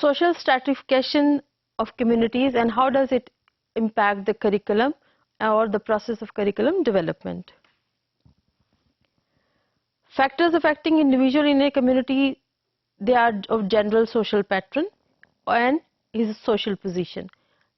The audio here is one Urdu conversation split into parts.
social stratification of communities and how does it impact the curriculum or the process of curriculum development. Factors affecting individual in a community, they are of general social pattern and his social position.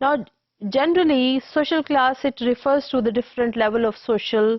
Now generally social class it refers to the different level of social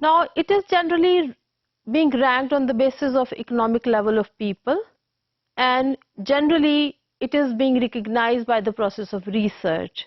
Now it is generally being ranked on the basis of economic level of people and generally it is being recognized by the process of research.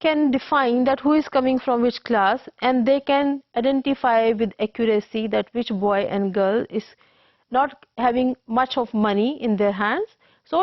can define that who is coming from which class and they can identify with accuracy that which boy and girl is not having much of money in their hands. So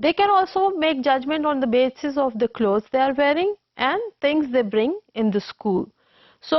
They can also make judgment on the basis of the clothes they are wearing and things they bring in the school. So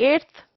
8th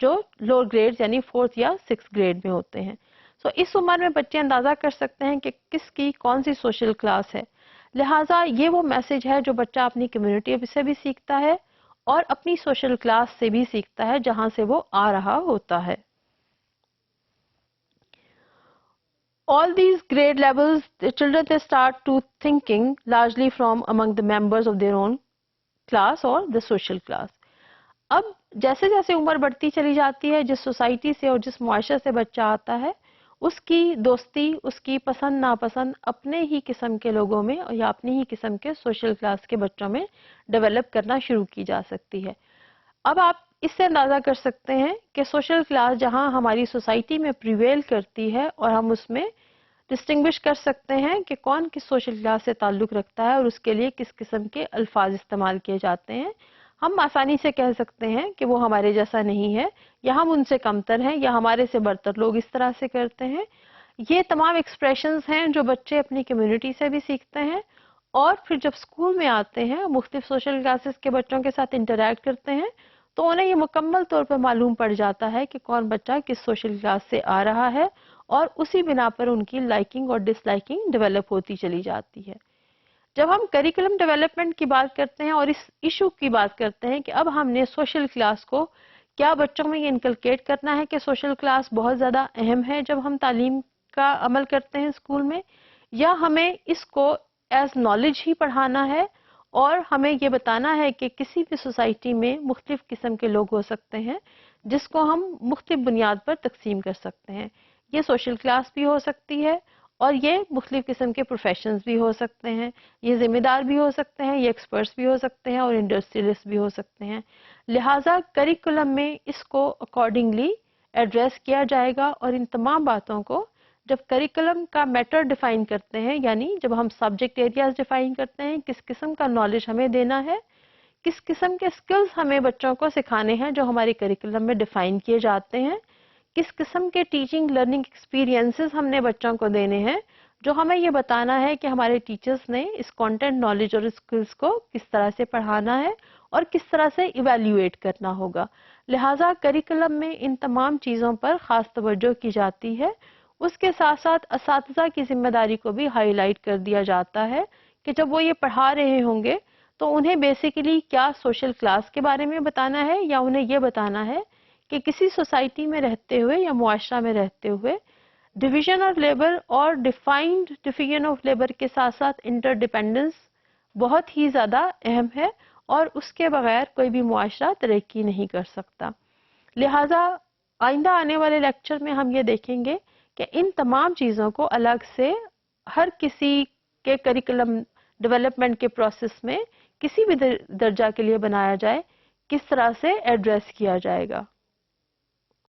جو لوور گریڈ یعنی 4th یا 6th گریڈ میں ہوتے ہیں. سو اس عمر میں بچے اندازہ کر سکتے ہیں کہ کس کی کون سی سوشل کلاس ہے. لہٰذا یہ وہ میسج ہے جو بچہ اپنی کمیونٹی سے بھی سیکھتا ہے اور اپنی سوشل کلاس سے بھی سیکھتا ہے جہاں سے وہ آ رہا ہوتا ہے. All these grade levels, the children they start to thinking largely from among the members of their own class or the social class. اب جیسے جیسے عمر بڑھتی چلی جاتی ہے، جس سوسائٹی سے اور جس معاشرے سے بچہ آتا ہے، اس کی دوستی، اس کی پسند ناپسند اپنے ہی قسم کے لوگوں میں یا اپنی ہی قسم کے سوشل کلاس کے بچوں میں ڈیولپ کرنا شروع کی جا سکتی ہے. اب آپ اس سے اندازہ کر سکتے ہیں کہ سوشل کلاس جہاں ہماری سوسائٹی میں پریویل کرتی ہے اور ہم اس میں ڈسٹنگوش کر سکتے ہیں کہ کون کس سوشل کلاس سے تعلق رکھتا ہے اور اس کے لیے کس قسم کے الفاظ استعمال کیے جاتے ہیں. ہم آسانی سے کہہ سکتے ہیں کہ وہ ہمارے جیسا نہیں ہے یا ہم ان سے کمتر ہیں یا ہمارے سے برتر لوگ اس طرح سے کرتے ہیں. یہ تمام ایکسپریشنز ہیں جو بچے اپنی کمیونٹی سے بھی سیکھتے ہیں اور پھر جب اسکول میں آتے ہیں مختلف سوشل کلاسز کے بچوں کے ساتھ انٹریکٹ کرتے ہیں تو انہیں یہ مکمل طور پر معلوم پڑ جاتا ہے کہ کون بچہ کس سوشل کلاس سے آ رہا ہے اور اسی بنا پر ان کی لائکنگ اور ڈس لائکنگ ڈیولپ ہوتی چلی جاتی ہے. جب ہم کریکولم ڈیولپمنٹ کی بات کرتے ہیں اور اس ایشو کی بات کرتے ہیں کہ اب ہم نے سوشل کلاس کو کیا بچوں میں یہ انکلکیٹ کرنا ہے کہ سوشل کلاس بہت زیادہ اہم ہے جب ہم تعلیم کا عمل کرتے ہیں اسکول میں، یا ہمیں اس کو ایز نالج ہی پڑھانا ہے اور ہمیں یہ بتانا ہے کہ کسی بھی سوسائٹی میں مختلف قسم کے لوگ ہو سکتے ہیں جس کو ہم مختلف بنیاد پر تقسیم کر سکتے ہیں. یہ سوشل کلاس بھی ہو سکتی ہے اور یہ مختلف قسم کے پروفیشنز بھی ہو سکتے ہیں، یہ ذمہ دار بھی ہو سکتے ہیں، یہ ایکسپرٹس بھی ہو سکتے ہیں اور انڈسٹریلسٹ بھی ہو سکتے ہیں. لہٰذا کریکولم میں اس کو اکارڈنگلی ایڈریس کیا جائے گا اور ان تمام باتوں کو جب کریکولم کا میٹر ڈیفائن کرتے ہیں، یعنی جب ہم سبجیکٹ ایریاز ڈیفائن کرتے ہیں، کس قسم کا نالج ہمیں دینا ہے، کس قسم کے اسکلز ہمیں بچوں کو سکھانے ہیں جو ہمارے کریکولم میں ڈیفائن کیے جاتے ہیں، کس قسم کے ٹیچنگ لرننگ ایکسپیرینسز ہم نے بچوں کو دینے ہیں جو ہمیں یہ بتانا ہے کہ ہمارے ٹیچرز نے اس کانٹینٹ نالج اور اسکلز کو کس طرح سے پڑھانا ہے اور کس طرح سے ایویلیویٹ کرنا ہوگا. لہٰذا کریکولم میں ان تمام چیزوں پر خاص توجہ کی جاتی ہے. اس کے ساتھ ساتھ اساتذہ کی ذمہ داری کو بھی ہائی لائٹ کر دیا جاتا ہے کہ جب وہ یہ پڑھا رہے ہوں گے تو انہیں بیسیکلی کیا سوشل کلاس کے بارے میں بتانا ہے یا انہیں یہ بتانا ہے کہ کسی سوسائٹی میں رہتے ہوئے یا معاشرہ میں رہتے ہوئے ڈویژن آف لیبر اور ڈیفائنڈ ڈویژن آف لیبر کے ساتھ ساتھ انٹر ڈیپینڈنس بہت ہی زیادہ اہم ہے اور اس کے بغیر کوئی بھی معاشرہ ترقی نہیں کر سکتا. لہٰذا آئندہ آنے والے لیکچر میں ہم یہ دیکھیں گے کہ ان تمام چیزوں کو الگ سے ہر کسی کے کریکولم ڈیولپمنٹ کے پروسیس میں کسی بھی درجہ کے لیے بنایا جائے، کس طرح سے ایڈریس کیا جائے گا.